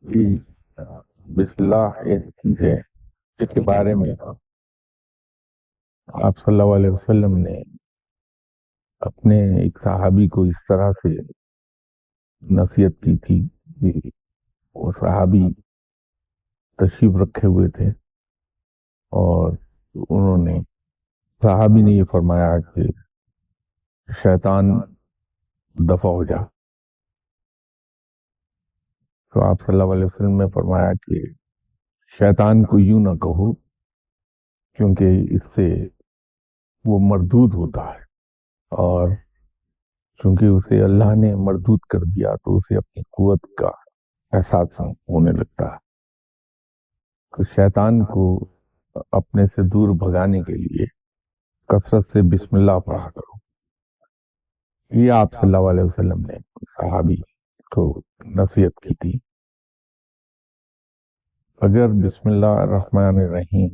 کہ بسم اللہ ایسی چیز ہے جس کے بارے میں آپ صلی اللہ علیہ وسلم نے اپنے ایک صحابی کو اس طرح سے نصیحت کی تھی کہ وہ صحابی تشریف رکھے ہوئے تھے اور انہوں نے صحابی نے یہ فرمایا کہ شیطان دفع ہو جا. تو آپ صلی اللہ علیہ وسلم نے فرمایا کہ شیطان کو یوں نہ کہو کیونکہ اس سے وہ مردود ہوتا ہے، اور چونکہ اسے اللہ نے مردود کر دیا تو اسے اپنی قوت کا احساس ہونے لگتا ہے. تو شیطان کو اپنے سے دور بھگانے کے لیے کثرت سے بسم اللہ پڑھا کرو. یہ آپ صلی اللہ علیہ وسلم نے صحابی کو نصیحت کی تھی. اگر بسم اللہ الرحمن الرحیم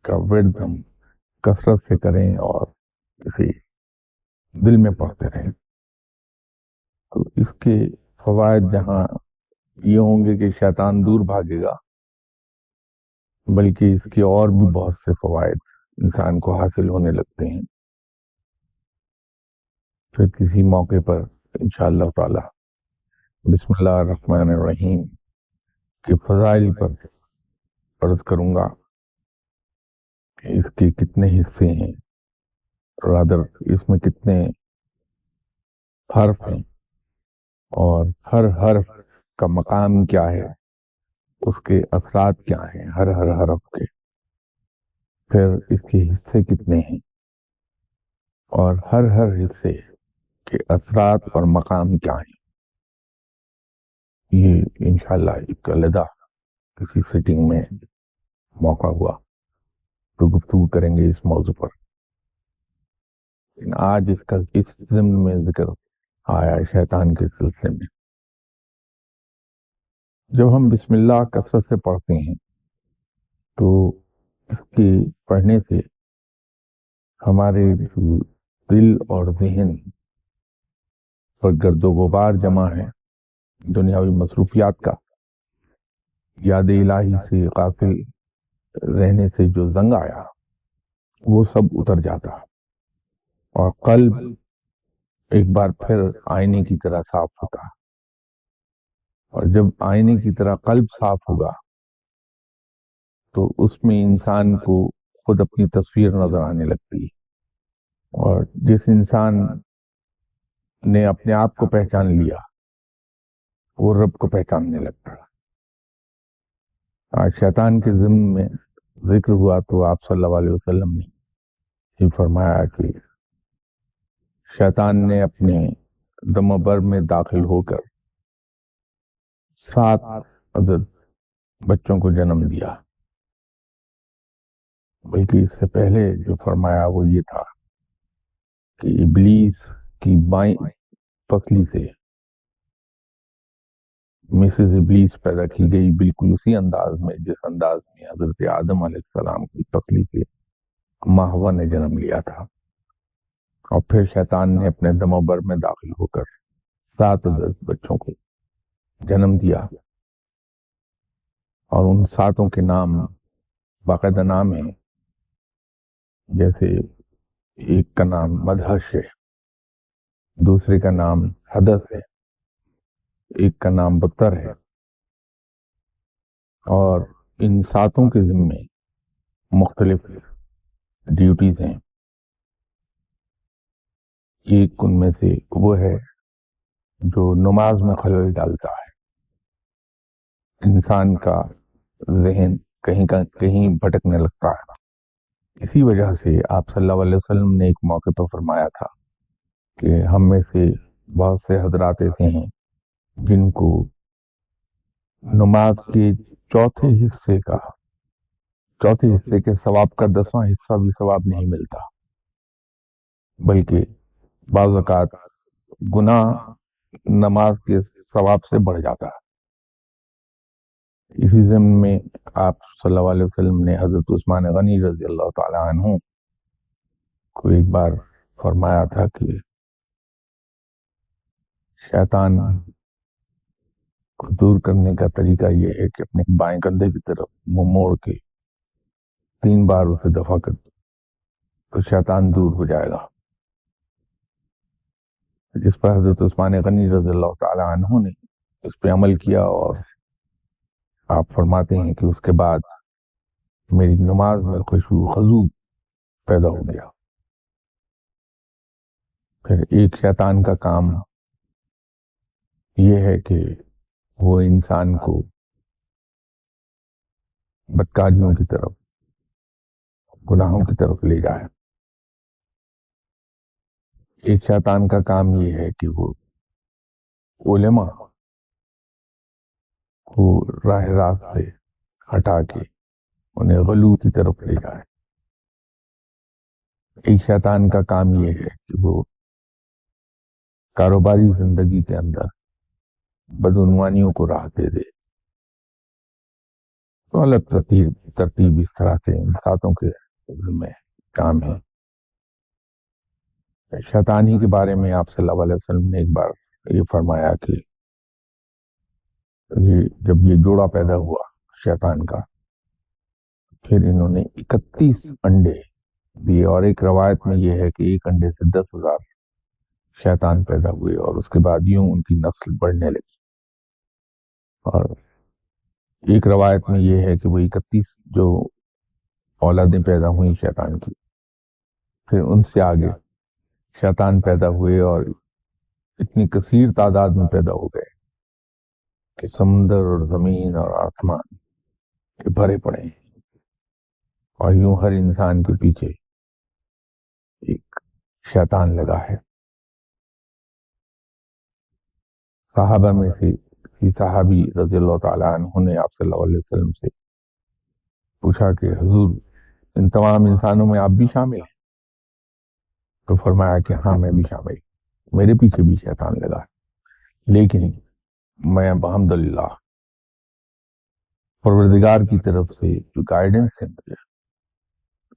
کا ورد ہم کثرت سے کریں اور اسے دل میں پڑھتے رہیں تو اس کے فوائد جہاں یہ ہوں گے کہ شیطان دور بھاگے گا، بلکہ اس کے اور بھی بہت سے فوائد انسان کو حاصل ہونے لگتے ہیں. پھر کسی موقع پر انشاءاللہ تعالی بسم اللہ الرحمن الرحیم کے فضائل پر عرض کروں گا کہ اس کے کتنے حصے ہیں، رادر اس میں کتنے حرف ہیں، اور ہر حرف کا مقام کیا ہے، اس کے اثرات کیا ہیں ہر حرف کے، پھر اس کے حصے کتنے ہیں اور ہر حصے کے اثرات اور مقام کیا ہیں. یہ انشاءاللہ ایک علیحدہ کسی سیٹنگ میں موقع ہوا تو گفتگو کریں گے اس موضوع پر. لیکن آج اس کا اس ضمن میں ذکر آیا شیطان کے سلسلے میں. جب ہم بسم اللہ کثرت سے پڑھتے ہیں تو اس کے پڑھنے سے ہمارے دل اور ذہن پر گرد و غبار جمع ہے دنیاوی مصروفیات کا، یاد الہی سے غافل رہنے سے جو زنگ آیا وہ سب اتر جاتا، اور قلب ایک بار پھر آئینے کی طرح صاف ہوتا. اور جب آئینے کی طرح قلب صاف ہوگا تو اس میں انسان کو خود اپنی تصویر نظر آنے لگتی ہے، اور جس انسان نے اپنے آپ کو پہچان لیا وہ رب کو پہچاننے لگتا. آج شیطان کے ضمن میں ذکر ہوا تو آپ صلی اللہ علیہ وسلم نے یہ فرمایا کہ شیطان نے اپنے دم بر میں داخل ہو کر 7 عدد بچوں کو جنم دیا. بلکہ اس سے پہلے جو فرمایا وہ یہ تھا کہ ابلیس کی بائیں پسلی سے مسز ابلیس پیدا کی گئی، بالکل اسی انداز میں جس انداز میں حضرت آدم علیہ السلام کی پسلی سے ماں حوا نے جنم لیا تھا. اور پھر شیطان نے اپنے دم و بر میں داخل ہو کر 7 عدد بچوں کو جنم دیا، اور ان 7 کے نام باقاعدہ نام ہیں. جیسے ایک کا نام مدہش ہے، دوسرے کا نام حدث ہے، ایک کا نام بطر ہے. اور ان 7 کے ذمے مختلف ڈیوٹیز ہیں. ایک ان میں سے وہ ہے جو نماز میں خلل ڈالتا ہے، انسان کا ذہن کہیں بھٹکنے لگتا ہے. اسی وجہ سے آپ صلی اللہ علیہ وسلم نے ایک موقع پر فرمایا تھا کہ ہم میں سے بہت سے حضرات ایسے ہیں جن کو نماز کے چوتھے حصے کے ثواب کا 10واں حصہ بھی ثواب نہیں ملتا، بلکہ بعض اوقات گناہ نماز کے ثواب سے بڑھ جاتا ہے. اسی ضمن میں آپ صلی اللہ علیہ وسلم نے حضرت عثمان غنی رضی اللہ تعالی عنہ کو ایک بار فرمایا تھا کہ شیطان کو دور کرنے کا طریقہ یہ ہے کہ اپنے بائیں کندھے کی طرف منہ موڑ کے 3 بار اسے دفع کر دو تو شیطان دور ہو جائے گا. جس پر حضرت عثمان غنی رضی اللہ تعالی عنہ نے اس پہ عمل کیا، اور آپ فرماتے ہیں کہ اس کے بعد میری نماز میں خشوع خضوع پیدا ہو گیا. پھر ایک شیطان کا کام یہ ہے کہ وہ انسان کو بدکاریوں کی طرف، گناہوں کی طرف لے جائے. ایک شیطان کا کام یہ ہے کہ وہ علماء کو راہ راست سے ہٹا کے انہیں غلو کی طرف لے جائے. ایک شیطان کا کام یہ ہے کہ وہ کاروباری زندگی کے اندر بدعنوانیوں کو راہ دے دے. تو الگ ترتیب اس طرح سے ان ساتوں کے میں کام ہے. شیطان ہی کے بارے میں آپ صلی اللہ علیہ وسلم نے ایک بار یہ فرمایا کہ جب یہ جوڑا پیدا ہوا شیطان کا، پھر انہوں نے 31 انڈے دیے، اور ایک روایت میں یہ ہے کہ ایک انڈے سے 10,000 شیطان پیدا ہوئے، اور اس کے بعد یوں ان کی نسل بڑھنے لگی. اور ایک روایت میں یہ ہے کہ وہ 31 جو اولادیں پیدا ہوئیں شیطان کی، پھر ان سے آگے شیطان پیدا ہوئے اور اتنی کثیر تعداد میں پیدا ہو گئے کہ سمندر اور زمین اور آسمان کے بھرے پڑے ہیں. اور یوں ہر انسان کے پیچھے ایک شیطان لگا ہے. صحابہ میں سے کسی صحابی رضی اللہ تعالیٰ عنہ نے آپ صلی اللہ علیہ وسلم سے پوچھا کہ حضور، ان تمام انسانوں میں آپ بھی شامل ہیں؟ تو فرمایا کہ ہاں میں بھی شامل ہوں، میرے پیچھے بھی شیطان لگا ہے، لیکن میں بحمدللہ پروردگار کی طرف سے جو گائیڈنس ہے مجھے،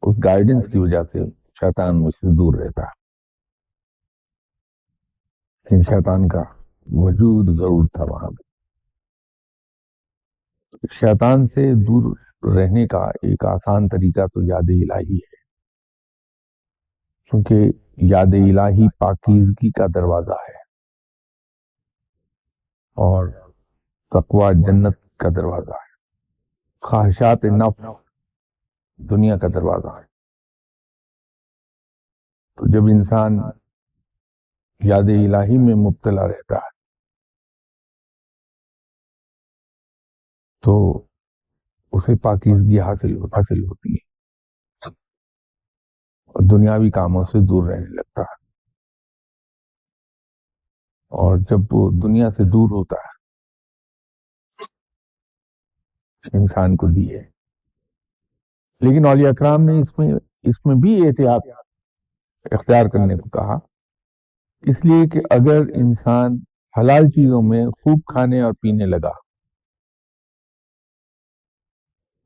اس گائیڈنس کی وجہ سے شیطان مجھ سے دور رہتا ہے. لیکن شیطان کا وجود ضرور تھا وہاں پہ. شیطان سے دور رہنے کا ایک آسان طریقہ تو یاد الہی ہے، کیونکہ یاد الہی پاکیزگی کا دروازہ ہے، اور تقوی جنت کا دروازہ ہے، خواہشات نفس دنیا کا دروازہ ہے. تو جب انسان یاد الہی میں مبتلا رہتا ہے تو اسے پاکیزگی حاصل ہوتی ہے اور دنیاوی کاموں سے دور رہنے لگتا ہے. اور جب وہ دنیا سے دور ہوتا ہے انسان کو دی ہے. لیکن اولیاء کرام نے اس میں بھی احتیاط اختیار کرنے کو کہا، اس لیے کہ اگر انسان حلال چیزوں میں خوب کھانے اور پینے لگا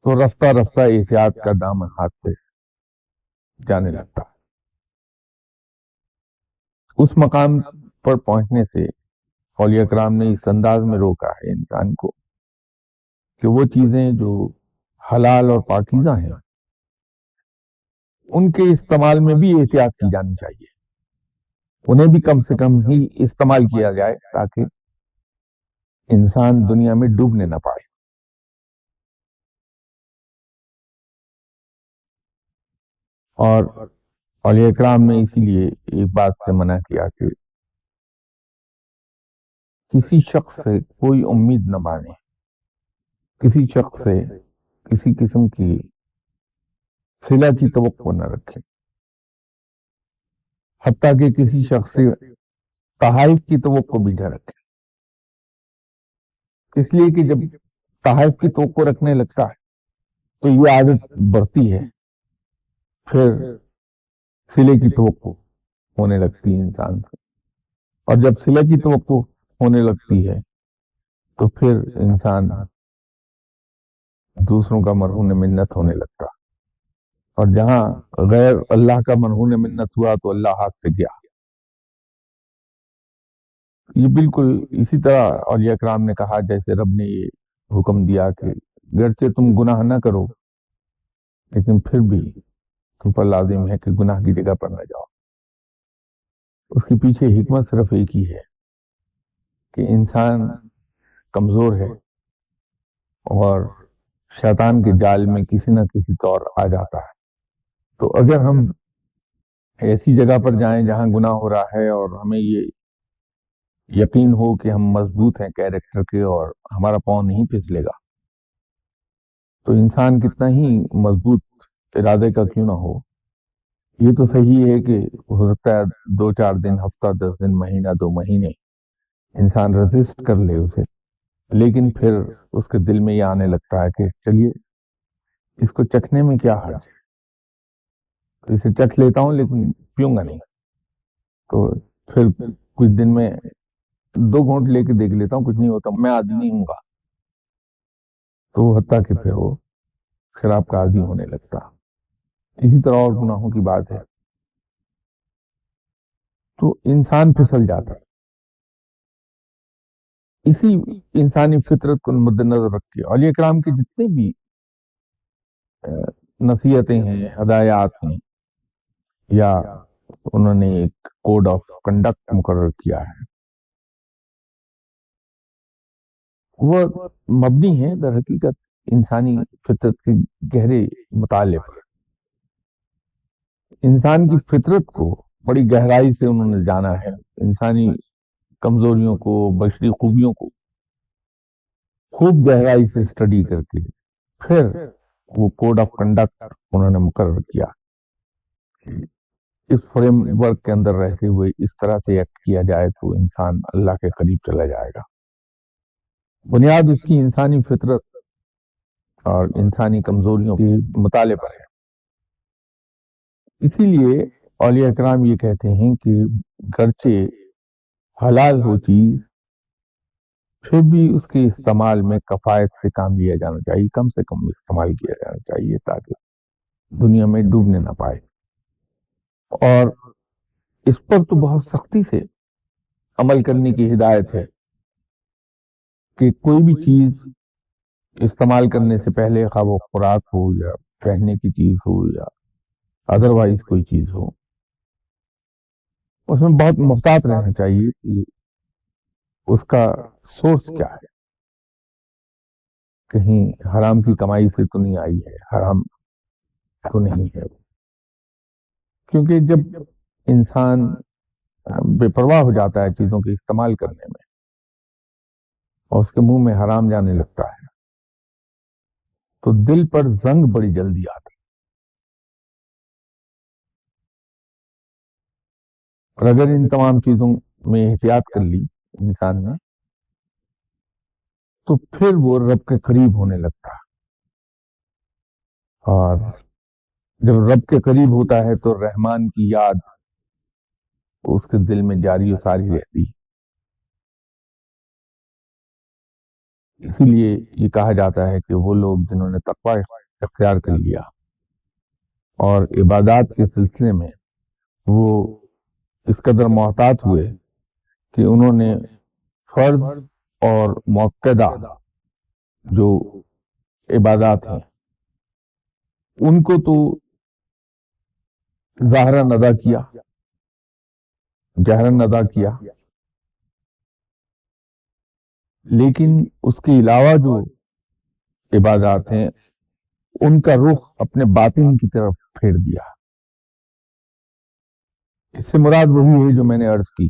تو رفتہ رفتہ احتیاط کا دامن ہاتھ سے جانے لگتا. اس مقام پر پہنچنے سے اولیاء کرام نے اس انداز میں روکا ہے انسان کو کہ وہ چیزیں جو حلال اور پاکیزہ ہیں ان کے استعمال میں بھی احتیاط کی جانی چاہیے، انہیں بھی کم سے کم ہی استعمال کیا جائے تاکہ انسان دنیا میں ڈوبنے نہ پائے. اور اولیاء کرام نے اسی لیے ایک بات سے منع کیا کہ کسی شخص سے کوئی امید نہ مانے، کسی شخص سے کسی قسم کی صلہ کی توقع نہ رکھے، حتیٰ کہ کسی شخص سے تحائف کی توقع بھی نہ رکھے. اس لیے کہ جب تحائف کی توقع رکھنے لگتا ہے تو یہ عادت بڑھتی ہے، پھر صلے کی توقع ہونے لگتی ہے انسان سے، اور جب صلے کی توقع ہونے لگتی ہے تو پھر انسان دوسروں کا مرہون منت ہونے لگتا، اور جہاں غیر اللہ کا مرہون منت ہوا تو اللہ ہاتھ سے گیا. یہ بالکل اسی طرح اولیاء اکرام نے کہا جیسے رب نے یہ حکم دیا کہ گرچہ تم گناہ نہ کرو لیکن پھر بھی تم پر لازم ہے کہ گناہ کی جگہ پر نہ جاؤ. اس کے پیچھے حکمت صرف ایک ہی ہے کہ انسان کمزور ہے اور شیطان کے جال میں کسی نہ کسی طور آ جاتا ہے. تو اگر ہم ایسی جگہ پر جائیں جہاں گناہ ہو رہا ہے اور ہمیں یہ یقین ہو کہ ہم مضبوط ہیں کیریکٹر کے اور ہمارا پاؤں نہیں پھسلے گا، تو انسان کتنا ہی مضبوط ارادے کا کیوں نہ ہو، یہ تو صحیح ہے کہ ہو سکتا ہے 2-4 دن، ہفتہ، 10 دن، مہینہ، 2 مہینے انسان ریزسٹ کر لے اسے، لیکن پھر اس کے دل میں یہ آنے لگتا ہے کہ چلیے اس کو چکھنے میں کیا حرج ہے، اسے چکھ لیتا ہوں لیکن پیوں گا نہیں. تو پھر کچھ دن میں 2 گھونٹ لے کے دیکھ لیتا ہوں، کچھ نہیں ہوتا، میں عادی نہیں ہوں گا. تو حتیٰ کہ پھر وہ شراب کا عادی ہونے لگتا. اسی طرح اور گناہوں کی بات ہے. تو انسان پھسل جاتا. اسی انسانی فطرت کو مد نظر رکھ کے اولیاء کرام کے جتنے بھی نصیحتیں ہیں، ہدایات ہیں، یا انہوں نے ایک کوڈ آف کنڈکٹ مقرر کیا ہے، وہ مبنی ہے در حقیقت انسانی فطرت کے گہرے مطالعے پر. انسان کی فطرت کو بڑی گہرائی سے انہوں نے جانا ہے، انسانی کمزوریوں کو، بشری خوبیوں کو خوب گہرائی سے اسٹڈی کر کے پھر وہ کوڈ آف کنڈکٹ انہوں نے مقرر کیا. اس فریم ورک کے اندر رہتے ہوئے اس طرح سے ایکٹ کیا جائے تو انسان اللہ کے قریب چلا جائے گا. بنیاد اس کی انسانی فطرت اور انسانی کمزوریوں کے مطالعے پر ہے. اسی لیے اولیاء کرام یہ کہتے ہیں کہ گرچہ حلال ہو چیز پھر بھی اس کے استعمال میں کفایت سے کام لیا جانا چاہیے، کم سے کم استعمال کیا جانا چاہیے تاکہ دنیا میں ڈوبنے نہ پائے. اور اس پر تو بہت سختی سے عمل کرنے کی ہدایت ہے کہ کوئی بھی چیز استعمال کرنے سے پہلے خواہ وہ خوراک ہو یا پہننے کی چیز ہو یا ادروائز کوئی چیز ہو، اس میں بہت محتاط رہنا چاہیے کہ اس کا سورس کیا ہے، کہیں حرام کی کمائی سے تو نہیں آئی ہے، حرام تو نہیں ہے. کیونکہ جب انسان بے پرواہ ہو جاتا ہے چیزوں کے استعمال کرنے میں اور اس کے منہ میں حرام جانے لگتا ہے تو دل پر زنگ بڑی جلدی آتا ہے. اور اگر ان تمام چیزوں میں احتیاط کر لی انسان نے تو پھر وہ رب کے قریب ہونے لگتا ہے. اور جب رب کے قریب ہوتا ہے تو رحمان کی یاد اس کے دل میں جاری و ساری رہتی ہے. اسی لیے یہ کہا جاتا ہے کہ وہ لوگ جنہوں نے تقوی اختیار کر لیا اور عبادات کے سلسلے میں وہ اس قدر محتاط ہوئے کہ انہوں نے فرض اور مؤکدہ جو عبادات ہیں ان کو تو ظاہراً ادا کیا، جہراً ادا کیا، لیکن اس کے علاوہ جو عبادات ہیں ان کا رخ اپنے باطن کی طرف پھیر دیا. اس سے مراد وہی ہے جو میں نے عرض کی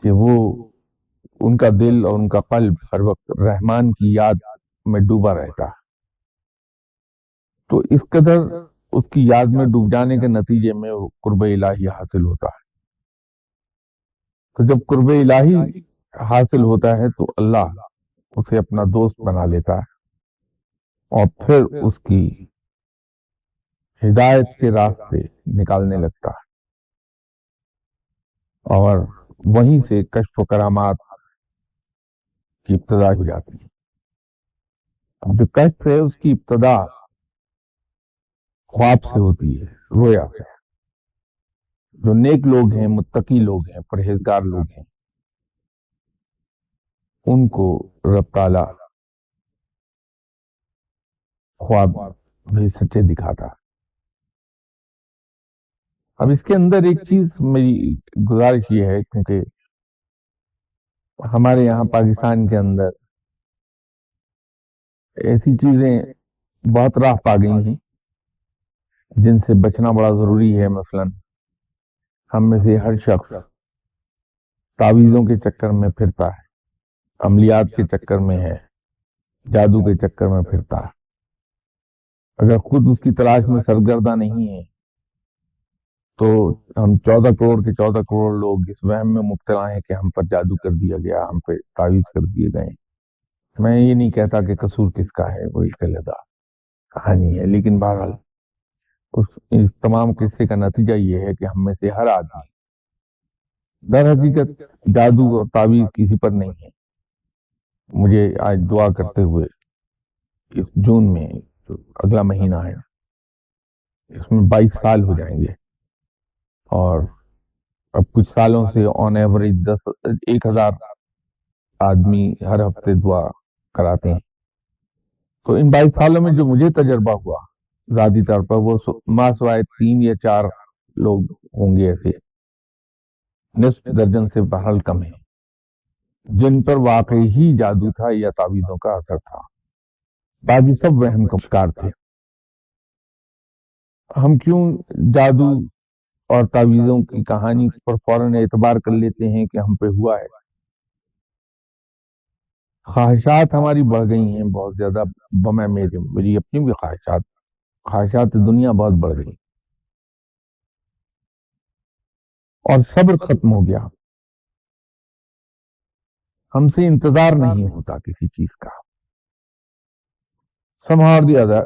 کہ وہ ان کا دل اور ان کا قلب ہر وقت رحمان کی یاد میں ڈوبا رہتا ہے. تو اس قدر اس کی یاد میں ڈوب جانے کے نتیجے میں وہ قرب الہی حاصل ہوتا ہے. تو جب قرب الہی حاصل ہوتا ہے تو اللہ اسے اپنا دوست بنا لیتا ہے اور پھر اس کی ہدایت کے راستے نکالنے لگتا ہے اور وہیں سے کشف و کرامات کی ابتدا ہو جاتی ہے. جو کشف ہے اس کی ابتدا خواب سے ہوتی ہے، رویا سے. جو نیک لوگ ہیں، متقی لوگ ہیں، پرہیزگار لوگ ہیں، ان کو رب تعالیٰ خواب بھی سچے دکھاتا۔ اب اس کے اندر ایک چیز میری گزارش یہ ہے، کیونکہ ہمارے یہاں پاکستان کے اندر ایسی چیزیں بہت راہ پا گئی ہیں جن سے بچنا بڑا ضروری ہے۔ مثلا ہم میں سے ہر شخص تعویذوں کے چکر میں پھرتا ہے، عملیات کے چکر میں ہے، جادو کے چکر میں پھرتا ہے۔ اگر خود اس کی تلاش میں سرگردہ نہیں ہے تو ہم 14 کروڑ لوگ اس وہم میں مبتلا ہیں کہ ہم پر جادو کر دیا گیا، ہم پہ تعویذ کر دیے گئے۔ میں یہ نہیں کہتا کہ قصور کس کا ہے، وہ ایک علیحدہ کہانی ہے، لیکن بہرحال اس تمام قصے کا نتیجہ یہ ہے کہ ہم میں سے ہر آدمی در حقیقت جادو اور تعویذ کسی پر نہیں ہے۔ مجھے آج دعا کرتے ہوئے اس جون میں جو اگلا مہینہ ہے، اس میں 22 سال ہو جائیں گے، اور اب کچھ سالوں سے آن ایوریج 1000 آدمی ہر ہفتے دعا کراتے ہیں۔ تو ان 22 سالوں میں جو مجھے تجربہ ہوا ذاتی طور پر، وہ ماسوائے 3 یا 4 لوگ ہوں گے، ایسے نصف درجن سے بہرحال کم ہیں جن پر واقعی ہی جادو تھا یا تعویذوں کا اثر تھا۔ باقی سب وہم کا شکار تھے۔ ہم کیوں جادو اور تعویذوں کی کہانی پر فوراً اعتبار کر لیتے ہیں کہ ہم پہ ہوا ہے؟ خواہشات ہماری بڑھ گئی ہیں بہت زیادہ، میری اپنی بھی خواہشات دنیا بہت بڑھ گئی، اور صبر ختم ہو گیا۔ ہم سے انتظار نہیں ہوتا کسی چیز کا۔ somehow or the other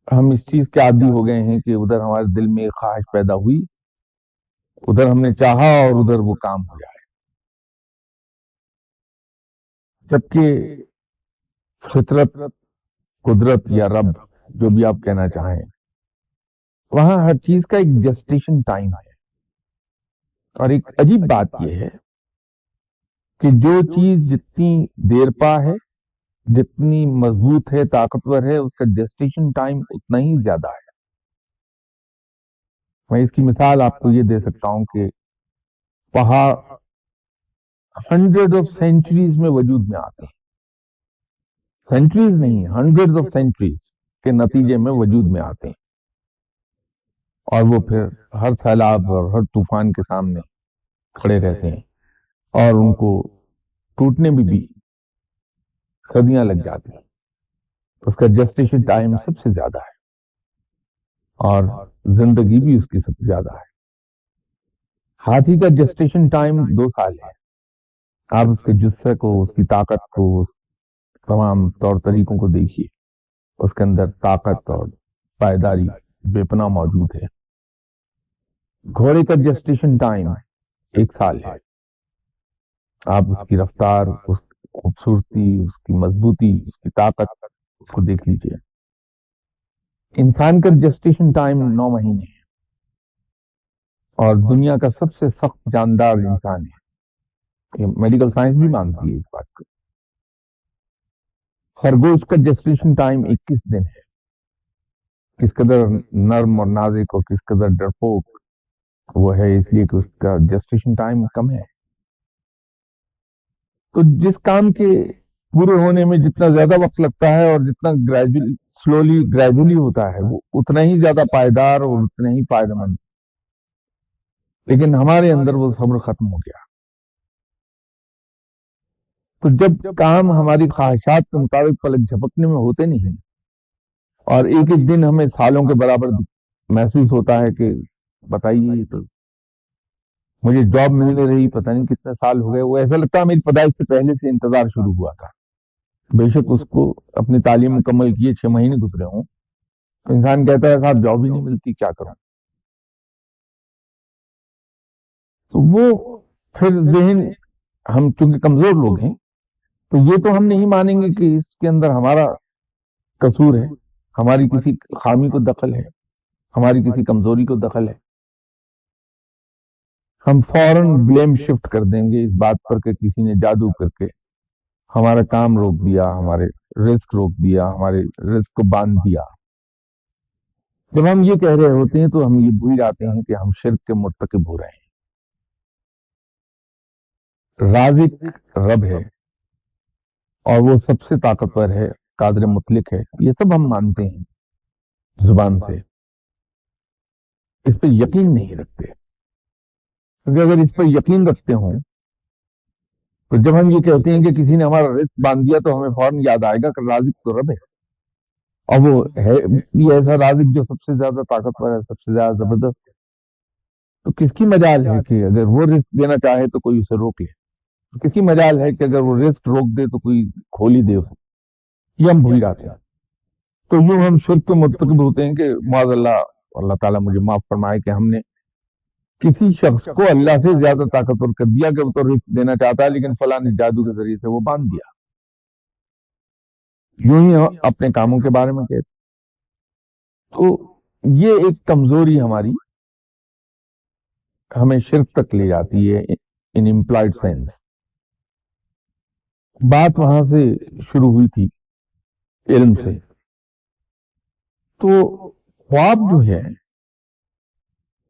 ہم اس چیز کے عادی ہو گئے ہیں کہ ادھر ہمارے دل میں ایک خواہش پیدا ہوئی، ادھر ہم نے چاہا اور ادھر وہ کام ہو جائے، جبکہ فطرت، قدرت یا رب، جو بھی آپ کہنا چاہیں، وہاں ہر چیز کا ایک جسٹیشن ٹائم ہے۔ اور ایک عجیب بات یہ ہے کہ جو چیز جتنی دیر پا ہے، جتنی مضبوط ہے، طاقتور ہے، اس کا جسٹیشن ٹائم اتنا ہی زیادہ ہے۔ میں اس کی مثال آپ کو یہ دے سکتا ہوں کہ پہاڑ 100 آف سینچریز میں وجود میں آتے ہیں، سینچریز نہیں، 100 آف سینچریز کے نتیجے میں وجود میں آتے ہیں، اور وہ پھر ہر سیلاب اور ہر طوفان کے سامنے کھڑے رہتے ہیں، اور ان کو ٹوٹنے میں بھی صدیاں لگ جاتی ہیں۔ اس کا جسٹیشن ٹائم سب سے زیادہ ہے، اور زندگی بھی اس کی سب سے زیادہ ہے۔ ہاتھی کا جسٹیشن ٹائم 2 سال ہے۔ آپ اس کے جثے کو، اس کی طاقت کو، تمام طور طریقوں کو دیکھیے، اس کے اندر طاقت اور پائیداری بے پناہ موجود ہے۔ گھوڑے کا جسٹیشن ٹائم 1 سال ہے۔ آپ اس کی رفتار، اس کی خوبصورتی، اس کی مضبوطی، اس کی طاقت، اس کو دیکھ لیجئے۔ انسان کا جسٹیشن ٹائم 9 مہینے ہے، اور دنیا کا سب سے سخت جاندار انسان ہے۔ یہ میڈیکل سائنس بھی مانتی ہے اس بات کو۔ خرگوش کا جسٹیشن ٹائم 21 دن ہے۔ کس قدر نرم اور نازک اور کس قدر ڈرپوک وہ ہے، اس لیے کہ اس کا جسٹیشن ٹائم کم ہے۔ تو جس کام کے پورے ہونے میں جتنا زیادہ وقت لگتا ہے اور جتنا گریجولی ہوتا ہے، وہ اتنا ہی زیادہ پائیدار اور اتنا ہی فائدہ مند۔ لیکن ہمارے اندر وہ صبر ختم ہو گیا۔ تو جب کام ہماری خواہشات کے مطابق پلک جھپکنے میں ہوتے نہیں، اور ایک ایک دن ہمیں سالوں کے برابر محسوس ہوتا ہے کہ بتائیے، تو مجھے جاب ملنے رہی پتہ نہیں کتنے سال ہو گئے، وہ ایسا لگتا ہے میری پیدائش سے پہلے سے انتظار شروع ہوا تھا۔ بے شک اس کو اپنی تعلیم مکمل کیے 6 مہینے گزرے ہوں، تو انسان کہتا ہے صاحب جاب ہی نہیں ملتی، کیا کروں؟ تو وہ پھر ذہن، ہم چونکہ کمزور لوگ ہیں، تو یہ تو ہم نہیں مانیں گے کہ اس کے اندر ہمارا قصور ہے، ہماری کسی خامی کو دخل ہے، ہماری کسی کمزوری کو دخل ہے۔ ہم فوراً بلیم شفٹ کر دیں گے اس بات پر کہ کسی نے جادو کر کے ہمارا کام روک دیا، ہمارے رزق روک دیا، ہمارے رزق کو باندھ دیا۔ جب ہم یہ کہہ رہے ہوتے ہیں تو ہم یہ بھول جاتے ہیں کہ ہم شرک کے مرتکب ہو رہے ہیں۔ رازق رب ہے اور وہ سب سے طاقتور ہے، قادر مطلق ہے، یہ سب ہم مانتے ہیں زبان سے، اس پہ یقین نہیں رکھتے، کیونکہ اگر اس پر یقین رکھتے ہوں تو جب ہم یہ کہتے ہیں کہ کسی نے ہمارا رزق باندھ دیا تو ہمیں فوراً یاد آئے گا کہ رازق تو رب ہے، اور وہ ہے یہ ایسا رازق جو سب سے زیادہ طاقتور ہے، سب سے زیادہ زبردست ہے۔ تو کس کی مجال ہے کہ اگر وہ رزق دینا چاہے تو کوئی اسے روک لے؟ کس کی مجال ہے کہ اگر وہ رزق روک دے تو کوئی کھول ہی دے اسے؟ یہ ہم بھول جاتے ہیں۔ تو یوں ہم شرک کے مرتکب ہوتے ہیں کہ معاذ اللہ، اللہ تعالیٰ مجھے معاف فرمائے، کہ ہم نے کسی شخص کو اللہ سے زیادہ طاقتور کر دیا کہ وہ تو رزق دینا چاہتا ہے لیکن فلاں نے جادو کے ذریعے سے وہ باندھ دیا۔ یوں ہی ہم اپنے کاموں کے بارے میں کہتے تو یہ ایک کمزوری ہماری ہمیں شرک تک لے جاتی ہے ان امپلائڈ سینس۔ بات وہاں سے شروع ہوئی تھی علم سے، تو خواب جو ہے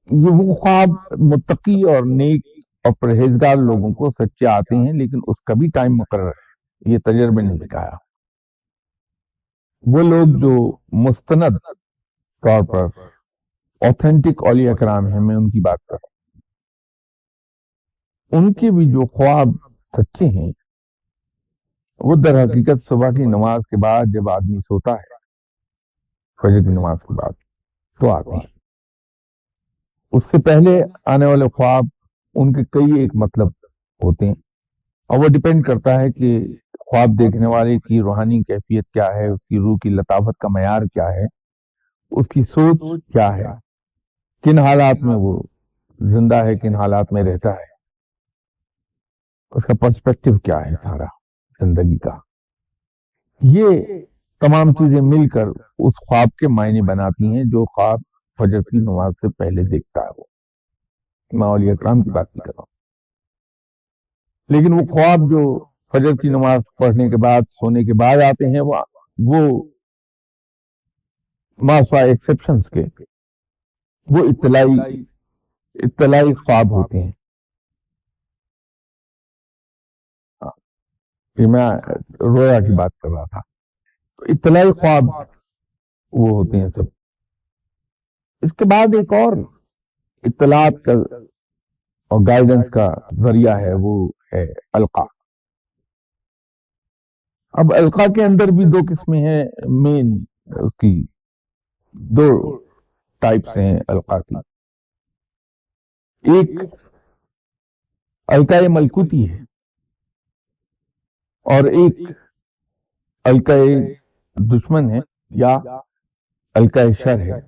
یہ وہ خواب متقی اور نیک اور پرہیزگار لوگوں کو سچے آتے ہیں، لیکن اس کا بھی ٹائم مقرر ہے، یہ تجربے نے دکھایا۔ وہ لوگ جو مستند طور پر اوتھینٹک اولیاء کرام ہیں، میں ان کی بات کر رہا ہوں، ان کے بھی جو خواب سچے ہیں وہ در حقیقت صبح کی نماز کے بعد جب آدمی سوتا ہے، فجر کی نماز کے بعد، تو آتے ہیں۔ اس سے پہلے آنے والے خواب ان کے کئی ایک مطلب ہوتے ہیں، اور وہ ڈپینڈ کرتا ہے کہ خواب دیکھنے والے کی روحانی کیفیت کیا ہے، اس کی روح کی لطافت کا معیار کیا ہے، اس کی سوچ کیا ہے، کن حالات میں وہ زندہ ہے، کن حالات میں رہتا ہے، اس کا پرسپیکٹو کیا ہے سارا زندگی کا۔ یہ تمام چیزیں مل کر اس خواب کے معنی بناتی ہیں جو خواب فجر کی نماز سے پہلے دیکھتا ہے۔ وہ میں اولیاء کرام کی بات نہیں کر رہا ہوں، لیکن وہ خواب جو فجر کی نماز پڑھنے کے بعد سونے کے بعد آتے ہیں، وہ ماسوا ایکسیپشنز کے وہ اطلاعی خواب ہوتے ہیں۔ یہ میں رویا کی بات کر رہا تھا، تو اطلاعی خواب وہ ہوتے ہیں سب۔ اس کے بعد ایک اور اطلاعات کا اور گائیڈنس کا ذریعہ ہے، وہ ہے القا۔ اب القا کے اندر بھی دو قسمیں ہیں، مین اس کی دو ٹائپس ہیں القا کی۔ ایک القا ملکوتی ہے اور ایک القا دشمن ہے یا القا شر ہے۔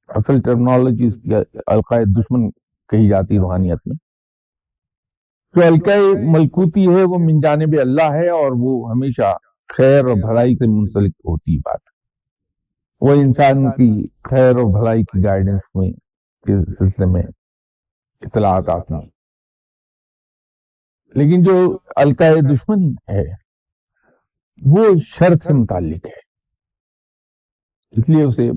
اصل ٹرمنالوجی اس کی القا دشمن کہی جاتی روحانیت میں۔ جو القا ملکوتی ہے وہ من جانب اللہ ہے، اور وہ ہمیشہ خیر اور بھلائی سے منسلک ہوتی بات، وہ انسان کی خیر اور بھلائی کی گائیڈنس میں کے سلسلے میں اطلاعات آتی ہیں۔ لیکن جو القا دشمن ہے وہ شر سے متعلق ہے، اس لیے اسے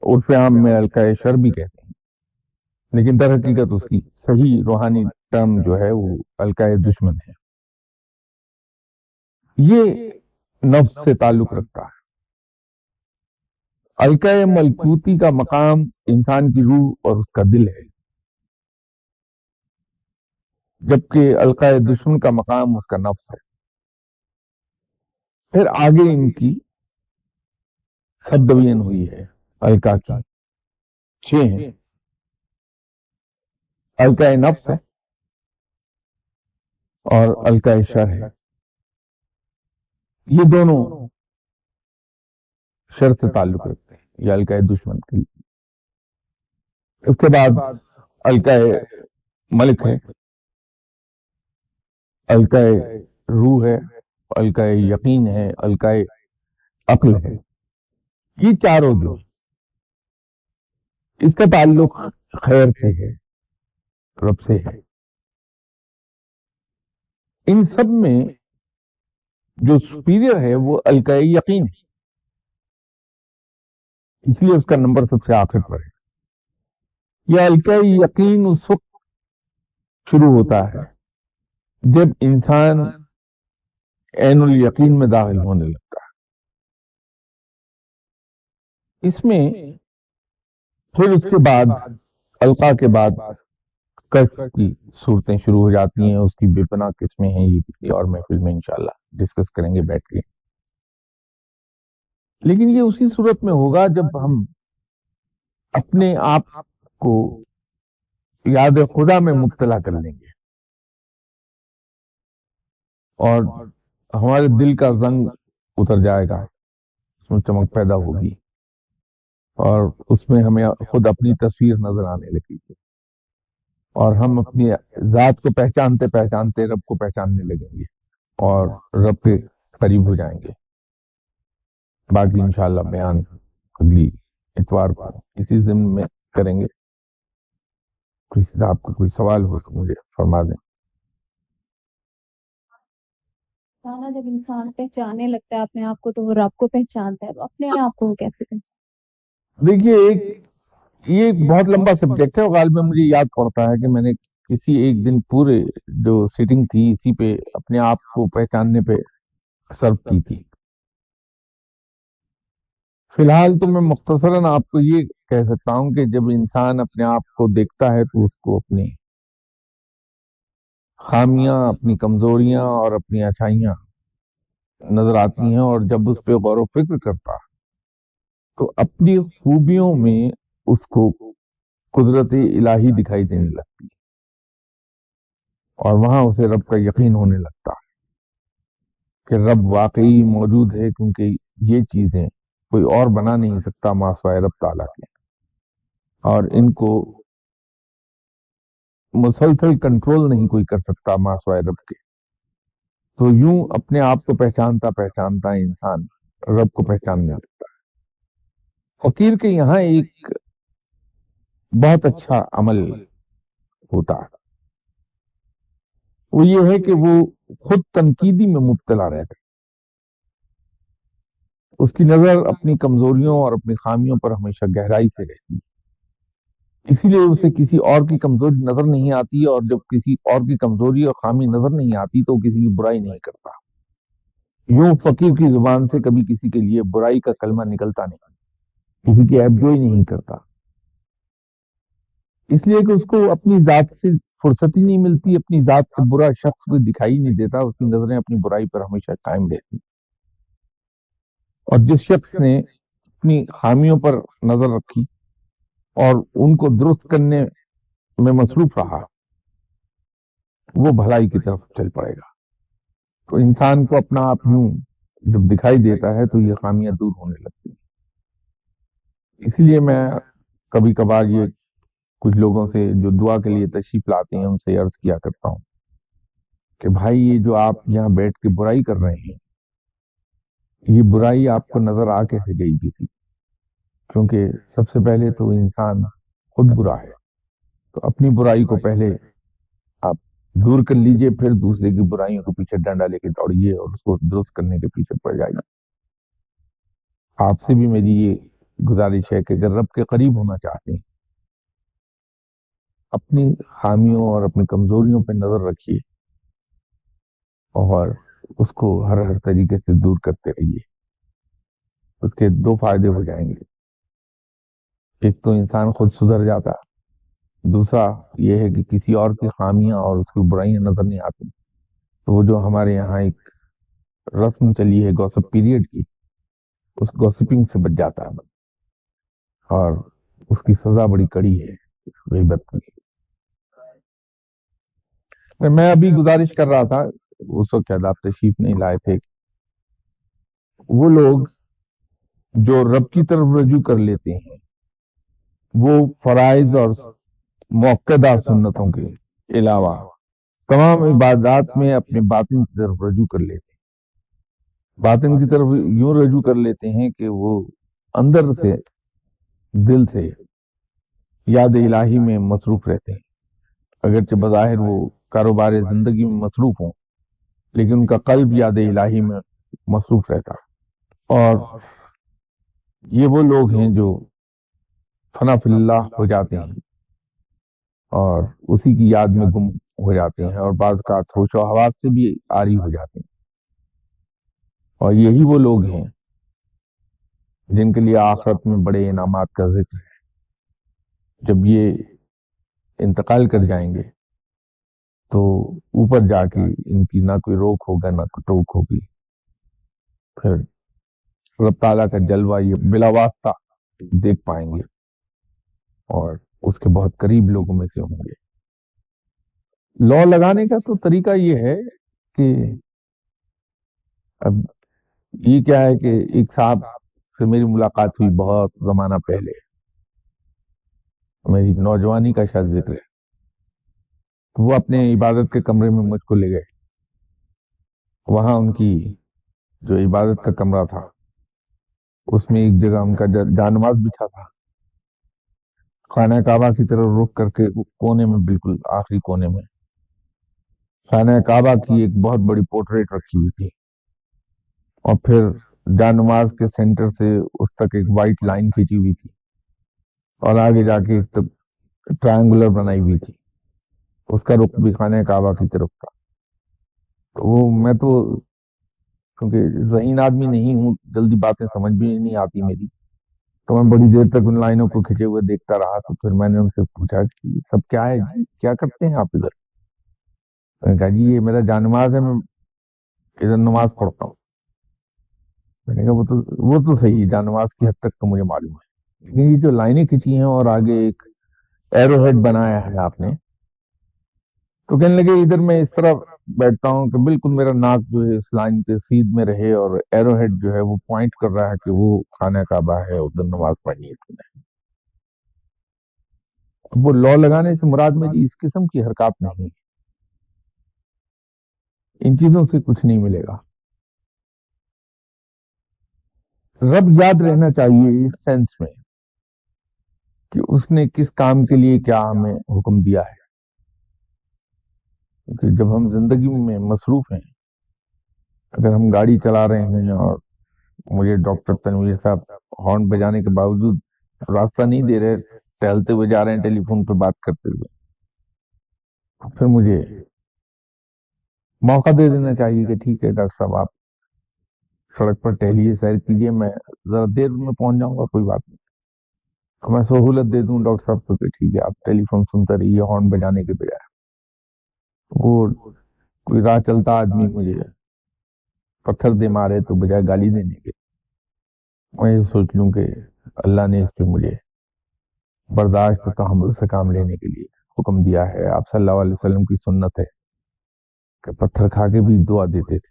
عرف عام میں القا شر بھی کہتے ہیں، لیکن در حقیقت اس کی صحیح روحانی ٹرم جو ہے وہ القا دشمن ہے۔ یہ نفس سے تعلق رکھتا ہے۔ القا ملکوتی کا مقام انسان کی روح اور اس کا دل ہے، جبکہ القا دشمن کا مقام اس کا نفس ہے۔ پھر آگے ان کی سب ڈویژن ہوئی ہے القا کی، 6 ہیں۔ القا نفس ہے اور القا شر ہے، یہ دونوں شر سے تعلق رکھتے ہیں، یہ القا دشمن کی۔ اس کے بعد القا ملک ہے، القا روح ہے، القا یقین ہے، القا عقل ہے۔ یہ چاروں جو اس کا تعلق خیر سے ہے، رب سے ہے. ان سب میں جو سپیریئر ہے وہ الکا یقین ہے، اس لیے اس کا نمبر سب سے آخر پر ہے. یہ الکا یقین اس وقت شروع ہوتا ہے جب انسان عین الیقین میں داخل ہونے لگتا ہے. اس میں پھر اس کے بعد القا کے بعد کشف کی صورتیں شروع ہو جاتی ہیں. اس کی بے پناہ قسمیں ہیں، یہ کسی اور محفل میں انشاءاللہ ڈسکس کریں گے بیٹھ کے. لیکن یہ اسی صورت میں ہوگا جب ہم اپنے آپ کو یاد خدا میں مبتلا کر لیں گے اور ہمارے دل کا زنگ اتر جائے گا، اس میں چمک پیدا ہوگی اور اس میں ہمیں خود اپنی تصویر نظر آنے لگے گی اور ہم اپنی ذات کو پہچانتے پہچانتے رب کو پہچاننے لگیں گے اور رب کے قریب ہو جائیں گے. باقی انشاءاللہ بیان اگلی اتوار کو اسی ضمن میں کریں گے. کسی سے آپ کو کوئی سوال ہو تو مجھے فرما دیں. جب انسان پہچاننے لگتا ہے اپنے آپ کو تو وہ رب کو پہچانتا ہے، تو اپنے آپ کو وہ کیسے پہچانتا؟ دیکھیے یہ ایک بہت لمبا سبجیکٹ ہے اور غالباً مجھے یاد پڑتا ہے کہ میں نے کسی ایک دن پورے جو سیٹنگ تھی اسی پہ اپنے آپ کو پہچاننے پہ سرو کی تھی. فی الحال تو میں مختصراً آپ کو یہ کہہ سکتا ہوں کہ جب انسان اپنے آپ کو دیکھتا ہے تو اس کو اپنی خامیاں، اپنی کمزوریاں اور اپنی اچھائیاں نظر آتی ہیں اور جب اس پہ غور و فکر کرتا تو اپنی خوبیوں میں اس کو قدرت الہی دکھائی دینے لگتی اور وہاں اسے رب کا یقین ہونے لگتا کہ رب واقعی موجود ہے، کیونکہ یہ چیزیں کوئی اور بنا نہیں سکتا ما سوائے رب تعالیٰ کے، اور ان کو مسلسل کنٹرول نہیں کوئی کر سکتا ما سوائے رب کے. تو یوں اپنے آپ کو پہچانتا پہچانتا انسان رب کو پہچاننے لگتا ہے. فقیر کے یہاں ایک بہت اچھا عمل ہوتا ہے، وہ یہ ہے کہ وہ خود تنقیدی میں مبتلا رہتا ہے. اس کی نظر اپنی کمزوریوں اور اپنی خامیوں پر ہمیشہ گہرائی سے رہتی ہے، اسی لیے اسے کسی اور کی کمزوری نظر نہیں آتی، اور جب کسی اور کی کمزوری اور خامی نظر نہیں آتی تو کسی کی برائی نہیں کرتا. یوں فقیر کی زبان سے کبھی کسی کے لیے برائی کا کلمہ نکلتا نہیں، کسی کی عیب جوئی نہیں کرتا، اس لیے کہ اس کو اپنی ذات سے فرصت ہی نہیں ملتی. اپنی ذات سے برا شخص کوئی دکھائی نہیں دیتا، اس کی نظریں اپنی برائی پر ہمیشہ قائم رہتی. اور جس شخص نے اپنی خامیوں پر نظر رکھی اور ان کو درست کرنے میں مصروف رہا وہ بھلائی کی طرف چل پڑے گا. تو انسان کو اپنا آپ یوں جب دکھائی دیتا ہے تو یہ خامیاں دور ہونے لگتی ہیں. اس لیے میں کبھی کبھار یہ کچھ لوگوں سے جو دعا کے لیے تشریف لاتے ہیں ان سے عرض کیا کرتا ہوں کہ بھائی یہ جو آپ یہاں بیٹھ کے برائی کر رہے ہیں، یہ برائی آپ کو نظر آ کیسے گئی کسی؟ کیونکہ سب سے پہلے تو انسان خود برا ہے، تو اپنی برائی کو پہلے آپ دور کر لیجئے، پھر دوسرے کی برائیوں کے پیچھے ڈنڈا لے کے دوڑیے اور اس کو درست کرنے کے پیچھے پڑ جائیے. آپ سے بھی میری یہ گزارش ہے کہ اگر رب کے قریب ہونا چاہتے ہیں اپنی خامیوں اور اپنی کمزوریوں پہ نظر رکھیے اور اس کو ہر طریقے سے دور کرتے رہیے. اس کے دو فائدے ہو جائیں گے، ایک تو انسان خود سدھر جاتا، دوسرا یہ ہے کہ کسی اور کی خامیاں اور اس کی برائیاں نظر نہیں آتی. تو وہ جو ہمارے یہاں ایک رسم چلی ہے گوسپ پیریڈ کی، اس گوسپنگ سے بچ جاتا ہے اور اس کی سزا بڑی کڑی ہے غیبت کی. میں ابھی گزارش کر رہا تھا، اس وقت شاید آپ تشریف نہیں لائے تھے، وہ لوگ جو رب کی طرف رجوع کر لیتے ہیں وہ فرائض اور موقعہ سنتوں کے علاوہ تمام عبادات میں اپنے باطن کی طرف رجوع کر لیتے ہیں. باطن کی طرف یوں رجوع کر لیتے ہیں کہ وہ اندر سے دل سے یاد الہی میں مصروف رہتے ہیں اگرچہ بظاہر وہ کاروبار زندگی میں مصروف ہوں، لیکن ان کا قلب یاد الہی میں مصروف رہتا. اور یہ وہ لوگ ہیں جو فنا فی اللہ ہو جاتے ہیں اور اسی کی یاد میں گم ہو جاتے ہیں، اور بعض کا ہوش و حواس سے بھی عاری ہو جاتے ہیں. اور یہی وہ لوگ ہیں جن کے لیے آخرت میں بڑے انعامات کا ذکر ہے. جب یہ انتقال کر جائیں گے تو اوپر جا کے ان کی نہ کوئی روک ہوگا نہ کوئی ٹوک ہوگی. پھر رب تعالیٰ کا جلوہ یہ بلا واسطہ دیکھ پائیں گے اور اس کے بہت قریب لوگوں میں سے ہوں گے. لا لگانے کا تو طریقہ یہ ہے کہ اب یہ کیا ہے کہ ایک صاحب سے میری ملاقات ہوئی بہت زمانہ پہلے، میری نوجوانی کا شاید ذکر ہے. وہ اپنے عبادت کے کمرے میں مجھ کو لے گئے. وہاں ان کی جو عبادت کا کمرہ تھا اس میں ایک جگہ ان کا جانماز بچھا تھا. خانہ کعبہ کی طرف رخ کر کے کونے میں، بالکل آخری کونے میں، خانہ کعبہ کی ایک بہت بڑی پورٹریٹ رکھی ہوئی تھی، اور پھر جانماز کے سینٹر سے اس تک ایک وائٹ لائن کھینچی ہوئی تھی، اور آگے جا کے ایک ٹرائنگولر بنائی ہوئی تھی. اس کا رخ بھی خانہ کعبہ کی طرف تھا. تو وہ میں تو کیونکہ ذہین آدمی نہیں ہوں، جلدی باتیں سمجھ بھی نہیں آتی میری، تو میں بڑی دیر تک ان لائنوں کو کھینچے ہوئے دیکھتا رہا. تو پھر میں نے ان سے پوچھا کہ یہ سب کیا ہے جی، کیا کرتے ہیں آپ ادھر؟ میں نے کہا جی یہ میرا جانماز ہے، میں ادھر نماز پڑھتا ہوں. میں نے کہا وہ تو صحیح، جانماز کی حد تک تو مجھے معلوم ہے، لیکن یہ جو لائنیں کھینچی ہیں اور آگے ایک ایرو ہیڈ بنایا ہے آپ نے، تو کہنے لگے ادھر میں اس طرح بیٹھتا ہوں کہ بالکل میرا ناک جو ہے اس لائن کے سیدھ میں رہے، اور ایرو ہیڈ جو ہے وہ پوائنٹ کر رہا ہے کہ وہ خانہ کعبہ ہے، ادھر نماز پڑھنی ہے تمہیں. وہ لا لگانے سے مراد میری اس قسم کی حرکات نہیں، ان چیزوں سے کچھ نہیں ملے گا. رب یاد رہنا چاہیے اس سینس میں کہ اس نے کس کام کے لیے کیا ہمیں حکم دیا ہے. کیونکہ جب ہم زندگی میں مصروف ہیں، اگر ہم گاڑی چلا رہے ہیں اور مجھے ڈاکٹر تنویر صاحب ہارن بجانے کے باوجود راستہ نہیں دے رہے، ٹہلتے ہوئے جا رہے ہیں ٹیلی فون پہ بات کرتے ہوئے، پھر مجھے موقع دے دینا چاہیے کہ ٹھیک ہے ڈاکٹر صاحب آپ سڑک پر ٹہلیے، سیر کیجیے، میں ذرا دیر میں پہنچ جاؤں گا، کوئی بات نہیں. میں سہولت دے دوں ڈاکٹر صاحب کو کہ ٹھیک ہے آپ ٹیلی فون سنتے رہیے ہارن بجانے کے بجائے. وہ کوئی راہ چلتا آدمی مجھے پتھر دے مارے تو بجائے گالی دینے کے میں یہ سوچ لوں کہ اللہ نے اس پہ مجھے برداشت و تحمل سے کام لینے کے لیے حکم دیا ہے. آپ صلی اللہ علیہ وسلم کی سنت ہے کہ پتھر کھا کے بھی دعا دیتے تھے،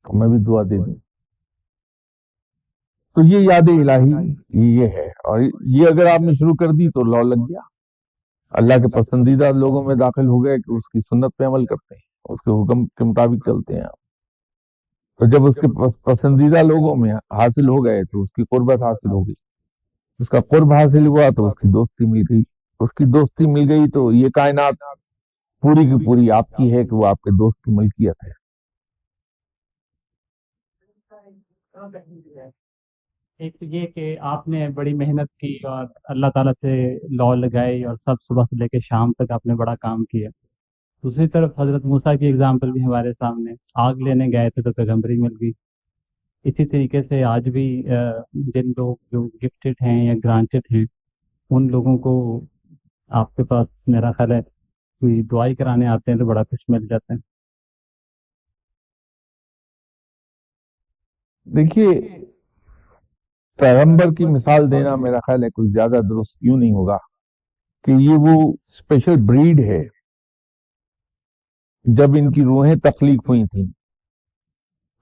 تو میں بھی دعا دے دوں. تو یہ یاد الہی یہ ہے، اور یہ اگر آپ نے شروع کر دی تو لا لگ گیا. اللہ کے پسندیدہ لوگوں میں داخل ہو گئے کہ اس کی سنت پہ عمل کرتے ہیں، اس کے حکم کے مطابق چلتے ہیں. تو جب اس کے پسندیدہ لوگوں میں حاصل ہو گئے تو اس کی قربت حاصل ہو گئی. اس کا قرب حاصل ہوا تو اس کی دوستی مل گئی. اس کی دوستی مل گئی تو یہ کائنات پوری کی پوری آپ کی ہے کہ وہ آپ کے دوست کی ملکیت ہے. ایک تو یہ کہ آپ نے بڑی محنت کی اور اللہ تعالیٰ سے لا لگائی، اور سب صبح سے لے کے شام تک آپ نے بڑا کام کیا. دوسری طرف حضرت موسیٰ کی اگزامپل بھی ہمارے سامنے، آگ لینے گئے تھے تو پیغمبری مل گئی. اسی طریقے سے آج بھی جن لوگ جو گفٹڈ ہیں یا گرانٹڈ ہیں، ان لوگوں کو آپ کے پاس میرا خیال ہے کوئی دعائی کرانے آتے ہیں تو بڑا کچھ مل جاتا ہے. دیکھیے پیغمبر کی مثال دینا میرا خیال ہے کچھ زیادہ درست کیوں نہیں ہوگا کہ یہ وہ اسپیشل بریڈ ہے. جب ان کی روحیں تخلیق ہوئی تھیں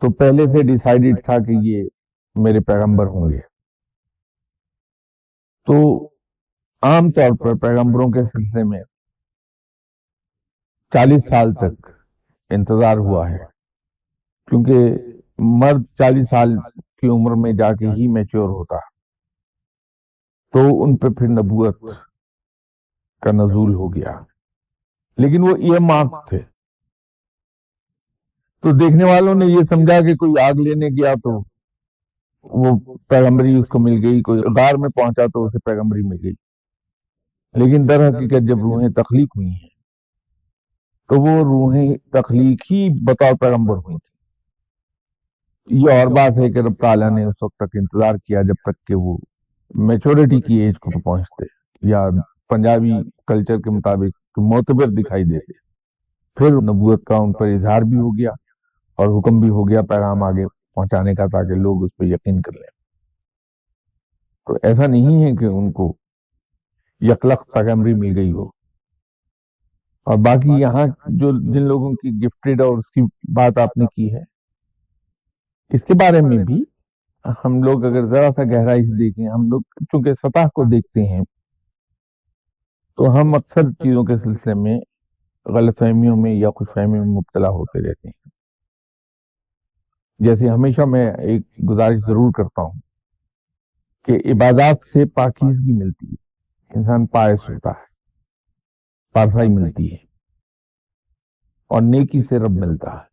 تو پہلے سے ڈیسائیڈڈ تھا کہ یہ میرے پیغمبر ہوں گے. تو عام طور پر پیغمبروں کے سلسلے میں 40 سال تک انتظار ہوا ہے، کیونکہ مرد 40 سال کی عمر میں جا کے ہی میچور ہوتا، تو ان پہ پھر نبوت کا نزول ہو گیا. لیکن وہ ایئر مارک تھے. تو دیکھنے والوں نے یہ سمجھا کہ کوئی آگ لینے گیا تو وہ پیغمبری اس کو مل گئی، کوئی غار میں پہنچا تو اسے پیغمبری مل گئی. لیکن در حقیقت جب روحیں تخلیق ہوئی ہیں تو وہ روحیں تخلیقی بطور پیغمبر ہوئی تھی. یہ اور بات ہے کہ رب تعالیٰ نے اس وقت تک انتظار کیا جب تک کہ وہ میچورٹی کی ایج کو پہنچتے، یا پنجابی کلچر کے مطابق معتبر دکھائی دیتے. پھر نبوت کا ان پر اظہار بھی ہو گیا اور حکم بھی ہو گیا پیغام آگے پہنچانے کا، تاکہ لوگ اس پہ یقین کر لیں. تو ایسا نہیں ہے کہ ان کو یکلخت پیغمبری مل گئی ہو. اور باقی یہاں جو جن لوگوں کی گفٹڈ اور اس کی بات آپ نے کی ہے، اس کے بارے میں بھی ہم لوگ اگر ذرا سا گہرائی سے دیکھیں، ہم لوگ چونکہ سطح کو دیکھتے ہیں تو ہم اکثر چیزوں کے سلسلے میں غلط فہمیوں میں یا خوش فہمی میں مبتلا ہوتے رہتے ہیں. جیسے ہمیشہ میں ایک گزارش ضرور کرتا ہوں کہ عبادات سے پاکیزگی ملتی ہے، انسان پائس ہوتا ہے، پارسائی ملتی ہے، اور نیکی سے رب ملتا ہے.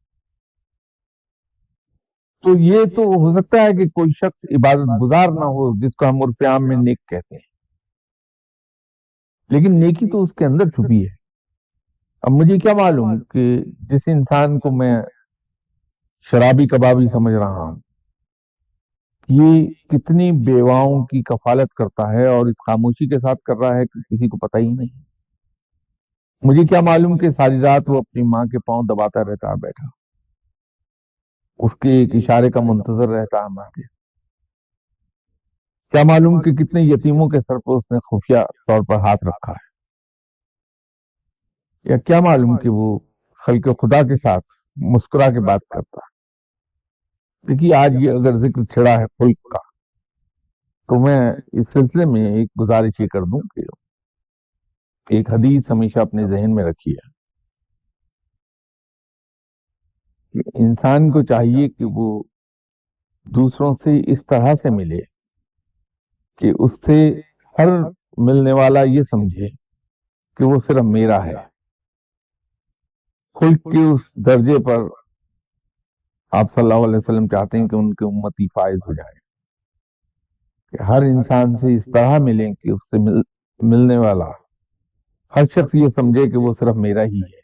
تو یہ تو ہو سکتا ہے کہ کوئی شخص عبادت گزار نہ ہو جس کو ہم عرف عام میں نیک کہتے ہیں، لیکن نیکی تو اس کے اندر چھپی ہے. اب مجھے کیا معلوم کہ جس انسان کو میں شرابی کبابی سمجھ رہا ہوں یہ کتنی بیواؤں کی کفالت کرتا ہے اور اس خاموشی کے ساتھ کر رہا ہے کہ کسی کو پتہ ہی نہیں. مجھے کیا معلوم کہ ساری رات وہ اپنی ماں کے پاؤں دباتا رہتا ہے بیٹھا، اس کے ایک اشارے کا منتظر رہتا ہے ماں کے. کیا معلوم کہ کتنے یتیموں کے سر پر اس نے خفیہ طور پر ہاتھ رکھا ہے. یا کیا معلوم کہ وہ خلق خدا کے ساتھ مسکرا کے بات کرتا ہے. دیکھیے آج یہ اگر ذکر چھڑا ہے خلق کا تو میں اس سلسلے میں ایک گزارش یہ کر دوں کہ ایک حدیث ہمیشہ اپنے ذہن میں رکھی ہے کہ انسان کو چاہیے کہ وہ دوسروں سے اس طرح سے ملے کہ اس سے ہر ملنے والا یہ سمجھے کہ وہ صرف میرا ہے. خلق کے اس درجے پر آپ صلی اللہ علیہ وسلم چاہتے ہیں کہ ان کے امتی فائز ہو جائیں، کہ ہر انسان سے اس طرح ملیں کہ اس سے ملنے والا ہر شخص یہ سمجھے کہ وہ صرف میرا ہی ہے.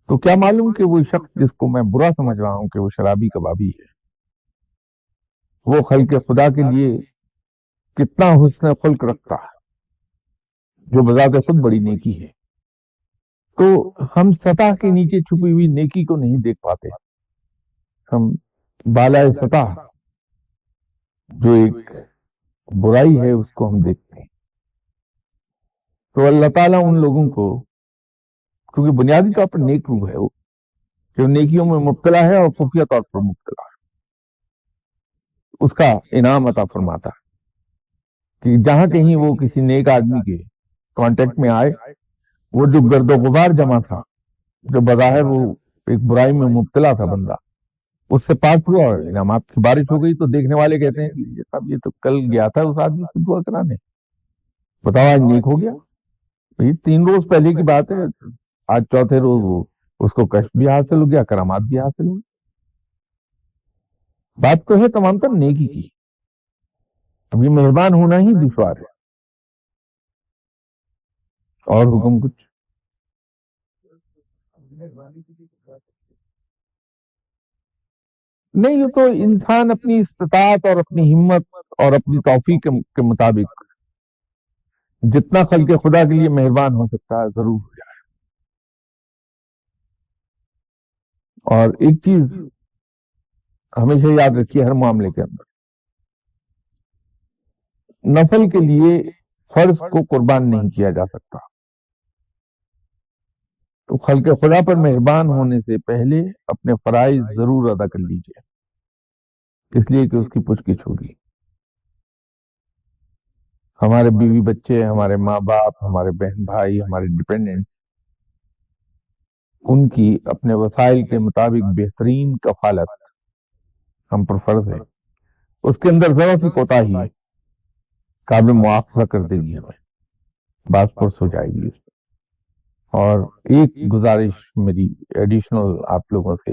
تو کیا معلوم کہ وہ شخص جس کو میں برا سمجھ رہا ہوں کہ وہ شرابی کبابی ہے، وہ خلق خدا کے لیے کتنا حسن خلق رکھتا ہے، جو بذات خود بڑی نیکی ہے. تو ہم سطح کے نیچے چھپی ہوئی نیکی کو نہیں دیکھ پاتے، ہم بالائے سطح جو ایک برائی ہے اس کو ہم دیکھتے ہیں. تو اللہ تعالیٰ ان لوگوں کو، کیونکہ بنیادی طور پر نیک روح ہے وہ، جو نیکیوں میں مبتلا ہے اور خفیہ طور پر مبتلا ہے، اس کا انعام عطا فرماتا ہے کہ جہاں کہیں وہ کسی نیک آدمی کے کانٹیکٹ میں آئے، وہ جو گرد و غبار جمع تھا، جو بظاہر وہ ایک برائی میں مبتلا تھا بندہ، اس سے پاک ہوا اور انعامات کی بارش ہو گئی. تو دیکھنے والے کہتے ہیں کہ صاحب یہ تو کل گیا تھا اس آدمی سے دعا کرانے، بتاؤ آج نیک ہو گیا. یہ 3 روز پہلے کی بات ہے، آج چوتھے روز وہ اس کو کشف بھی حاصل ہو گیا، کرامات بھی حاصل ہو گئی. بات تو ہے تمام تر نیکی کی. اب یہ مہربان ہونا ہی دشوار ہے. اور حکم کچھ نہیں، یہ تو انسان اپنی استطاعت اور اپنی ہمت اور اپنی توفیق کے مطابق جتنا خلق خدا کے لیے مہربان ہو سکتا ہے ضرور ہو جائے. اور ایک چیز ہمیشہ یاد رکھیے ہر معاملے کے اندر، نفل کے لیے فرض کو قربان نہیں کیا جا سکتا. تو خلق خدا پر مہربان ہونے سے پہلے اپنے فرائض ضرور ادا کر لیجیے، اس لیے کہ اس کی پوچھ گچھ ہوگی. ہمارے بیوی بچے، ہمارے ماں باپ، ہمارے بہن بھائی، ہمارے ڈیپینڈنٹ، ان کی اپنے وسائل کے مطابق بہترین کفالت ہم پر فرض ہے. اس کے اندر ذرا سی کوتاہی قابل مواخذہ کر دے گی، ہمیں باس پرس ہو جائے گی. اور ایک گزارش میری ایڈیشنل آپ لوگوں سے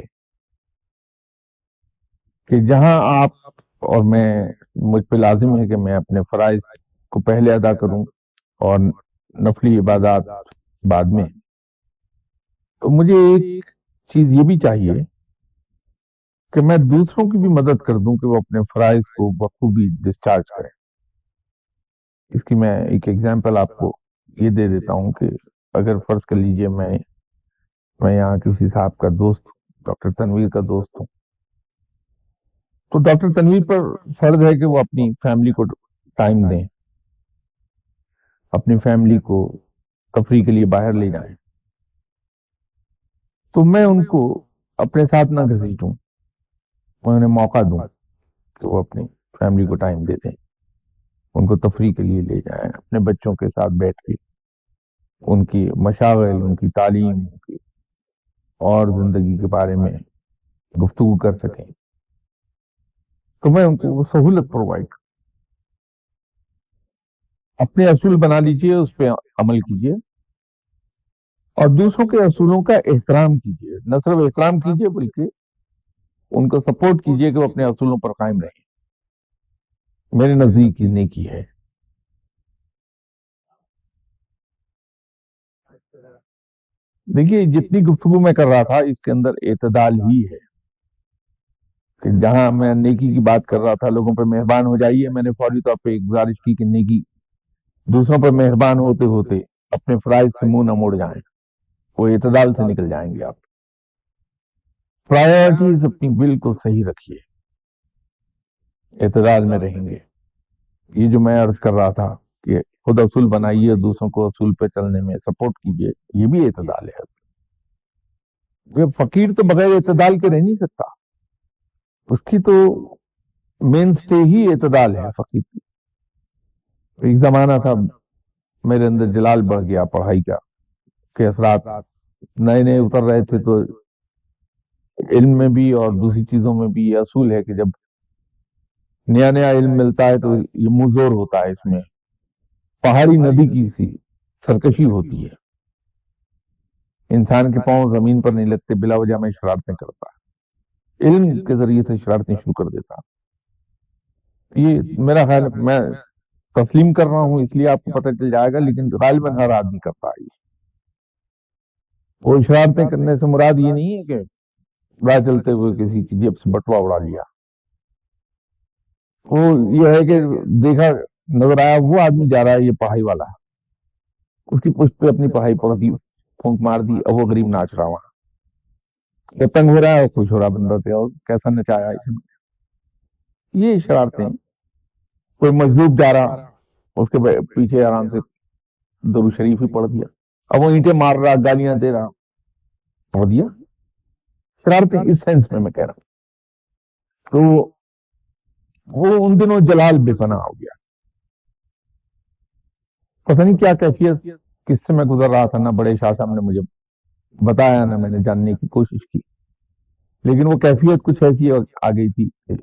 کہ جہاں آپ اور میں مجھ پہ لازم ہے کہ میں اپنے فرائض کو پہلے ادا کروں اور نفلی عبادات بعد میں، تو مجھے ایک چیز یہ بھی چاہیے کہ میں دوسروں کی بھی مدد کر دوں کہ وہ اپنے فرائض کو بخوبی ڈسچارج کریں۔ اس کی میں ایک ایگزامپل آپ کو یہ دے دیتا ہوں کہ اگر فرض کر لیجئے میں یہاں کسی صاحب کا دوست ہوں، ڈاکٹر تنویر کا دوست ہوں، تو ڈاکٹر تنویر پر فرض ہے کہ وہ اپنی فیملی کو ٹائم دیں، اپنی فیملی کو تفریح کے لیے باہر لے جائیں، تو میں ان کو اپنے ساتھ نہ گھسیٹوں، میں انہیں موقع دوں کہ وہ اپنی فیملی کو ٹائم دے دیں، ان کو تفریح کے لیے لے جائیں، اپنے بچوں کے ساتھ بیٹھ کے ان کی مشاغل، ان کی تعلیم، ان کی اور زندگی کے بارے میں گفتگو کر سکیں، تو میں ان کو وہ سہولت پرووائڈ کروں۔ اپنے اصول بنا لیجئے، اس پہ عمل کیجئے، اور دوسروں کے اصولوں کا احترام کیجئے، نہ صرف احترام کیجئے بلکہ ان کو سپورٹ کیجئے کہ وہ اپنے اصولوں پر قائم رہیں۔ میرے نزدیک یہ نیکی ہے۔ دیکھیے، جتنی گفتگو میں کر رہا تھا اس کے اندر اعتدال ہی ہے، کہ جہاں میں نیکی کی بات کر رہا تھا لوگوں پر مہربان ہو جائیے، میں نے فوری طور پہ ایک گزارش کی کہ نیکی دوسروں پر مہربان ہوتے ہوتے اپنے فرائض سے منہ نہ موڑ جائیں، وہ اعتدال سے نکل جائیں گے۔ آپ پرائیورٹیز اپنی بالکل صحیح رکھیے، اعتدال میں رہیں گے۔ یہ جو میں عرض کر رہا تھا کہ خود اصول بنائیے، دوسروں کو اصول پہ چلنے میں سپورٹ کیجیے، یہ بھی اعتدال ہے۔ یہ فقیر تو بغیر اعتدال کے رہ نہیں سکتا، اس کی تو مین سٹے ہی اعتدال ہے فقیر کی۔ ایک زمانہ تھا میرے اندر جلال بڑھ گیا پڑھائی کا، کہ اثرات نئے نئے اتر رہے تھے، تو علم میں بھی اور دوسری چیزوں میں بھی یہ اصول ہے کہ جب نیا نیا علم ملتا ہے تو یہ منہ زور ہوتا ہے، اس میں پہاڑی ندی کی سی سرکشی ہوتی ہے، انسان کے پاؤں زمین پر نہیں لگتے، بلا وجہ میں شرارتیں کرتا ہے، علم کے ذریعے سے شرارتیں شروع کر دیتا۔ یہ میرا خیال ہے، میں تسلیم کر رہا ہوں اس لیے آپ کو پتہ چل جائے گا، لیکن غالباً ہر آدمی کرتا ہے۔ وہ شرارتیں کرنے سے مراد یہ نہیں ہے کہ راہ چلتے ہوئے کسی کی جیب سے بٹوا اڑا لیا، وہ یہ ہے کہ دیکھا نظر آیا وہ آدمی جا رہا ہے، یہ پڑھائی والا ہے، اس کی پشت پہ اپنی پڑھائی پڑھ دی، پھونک مار دی، اب وہ غریب ناچ رہا وہاں، وہ تنگ ہو رہا ہے اور خوش ہو رہا بندہ تھے، اور کیسا نچایا اس نے۔ یہ شرارتیں، کوئی مجذوب جا رہا، اس کے پیچھے آرام سے درود شریف ہی پڑھ دیا، اب وہ اینٹیں مار رہا، گالیاں دے رہا، پڑھ دیا۔ شرارتیں اس سینس میں کہہ رہا ہوں۔ تو وہ ان دنوں جلال بے پناہ ہو گیا، پتہ نہیں کیا کیفیت کس سے میں گزر رہا تھا، نہ بڑے شاہ صاحب نے مجھے بتایا، نہ میں نے جاننے کی کوشش کی، لیکن وہ کیفیت کچھ ایسی آ گئی تھی کہ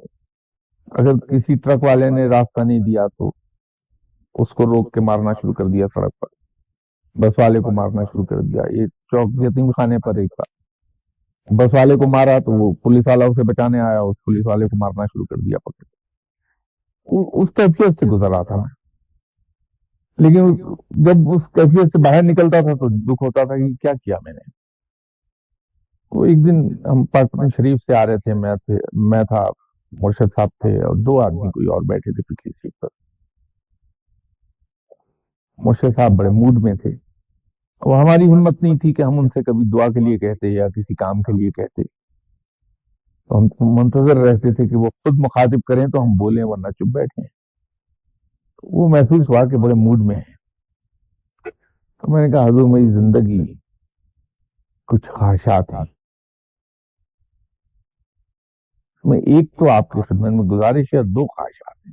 اگر کسی ٹرک والے نے راستہ نہیں دیا تو اس کو روک کے مارنا شروع کر دیا، سڑک پر بس والے کو مارنا شروع کر دیا۔ یہ چوک یتیم خانے پر ایک بار بس والے کو مارا تو وہ پولیس والا اسے بچانے آیا، اس پولیس والے کو مارنا شروع کر دیا پکڑ کے۔ اس کیفیت سے گزر رہا تھا میں، لیکن جب اس کیفیت سے باہر نکلتا تھا تو دکھ ہوتا تھا کہ کیا کیا میں نے۔ تو ایک دن ہم پاکستان شریف سے آ رہے تھے، میں تھا، مرشد صاحب تھے، اور دو آدمی کوئی اور بیٹھے تھے پچھلی سیٹ پر۔ مرشد صاحب بڑے موڈ میں تھے، وہ ہماری ہمت نہیں تھی کہ ہم ان سے کبھی دعا کے لیے کہتے یا کسی کام کے لیے کہتے، تو ہم منتظر رہتے تھے کہ وہ خود مخاطب کریں تو ہم بولیں، ورنہ چپ بیٹھیں۔ وہ محسوس ہوا کہ بڑے موڈ میں ہیں، تو میں نے کہا حضور میری زندگی کچھ خواہشات ہیں، میں ایک تو آپ کی خدمت میں گزارش ہے، اور دو خواہشات ہیں۔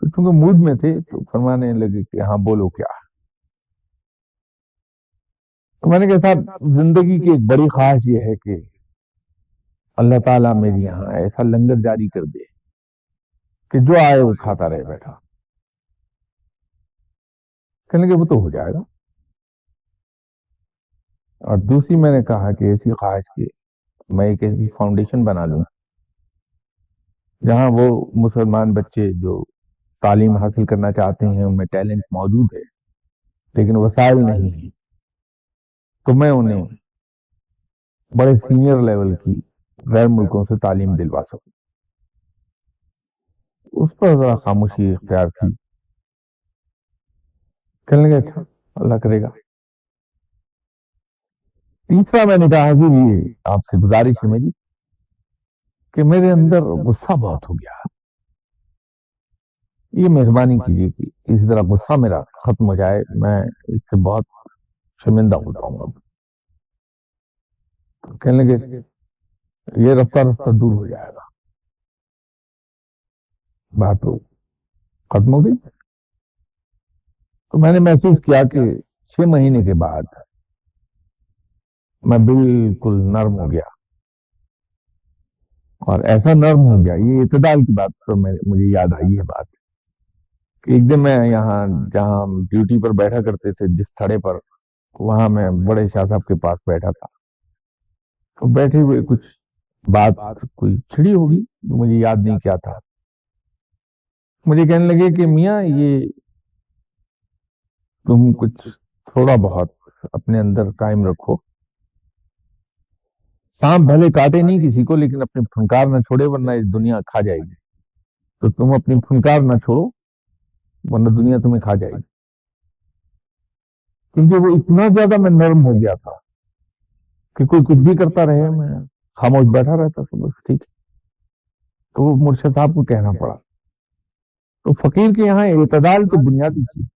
تو چونکہ موڈ میں تھے تو فرمانے لگے کہ ہاں بولو کیا۔ تو میں نے کہا صاحب زندگی کی ایک بڑی خواہش یہ ہے کہ اللہ تعالیٰ میرے یہاں ایسا لنگر جاری کر دے کہ جو آئے وہ کھاتا رہے بیٹھا۔ کہنے لگے وہ تو ہو جائے گا، اور دوسری میں نے کہا کہ ایسی خواہش کہ میں ایک ایسی فاؤنڈیشن بنا لوں جہاں وہ مسلمان بچے جو تعلیم حاصل کرنا چاہتے ہیں، ان میں ٹیلنٹ موجود ہے لیکن وسائل نہیں ہیں، تو میں انہیں بڑے سینئر لیول کی غیر ملکوں سے تعلیم دلوا سکوں۔ اس پر ذرا خاموشی اختیار کی۔ کہنے لگے اچھا اللہ کرے گا۔ تیسرا میں نے کہا کہ یہ آپ سے گزارش ہے میری کہ میرے اندر غصہ بہت ہو گیا، یہ مہربانی کیجیے کہ اسی طرح غصہ میرا ختم ہو جائے، میں اس سے بہت شرمندہ ہو جاؤں گا۔ کہنے لگے یہ رفتہ رفتہ دور ہو جائے گا۔ بات تو ختم ہو گئی۔ تو میں نے محسوس کیا کہ 6 مہینے کے بعد میں بالکل نرم ہو گیا، اور ایسا نرم ہو گیا، یہ اعتدال کی بات تو مجھے یاد آئی ہے بات کہ ایک دن میں یہاں جہاں ہم ڈیوٹی پر بیٹھا کرتے تھے جس تھڑے پر، وہاں میں بڑے شاہ صاحب کے پاس بیٹھا تھا، تو بیٹھے ہوئے کچھ بات کوئی چھڑی ہوگی جو مجھے یاد نہیں کیا تھا۔ مجھے کہنے لگے کہ میاں یہ تم کچھ تھوڑا بہت اپنے اندر قائم رکھو، سانپ بھلے کاٹے نہیں کسی کو لیکن اپنی پھنکار نہ چھوڑے ورنہ اس دنیا کھا جائے گی، تو تم اپنی پھنکار نہ چھوڑو ورنہ دنیا تمہیں کھا جائے گی۔ کیونکہ وہ اتنا زیادہ میں نرم ہو گیا تھا کہ کوئی کچھ بھی کرتا رہے میں خاموش بیٹھا رہتا تھا، بس ٹھیک ہے۔ تو وہ مرشد صاحب کو کہنا پڑا۔ تو فقیر کے یہاں اعتدال تو بنیادی چیز،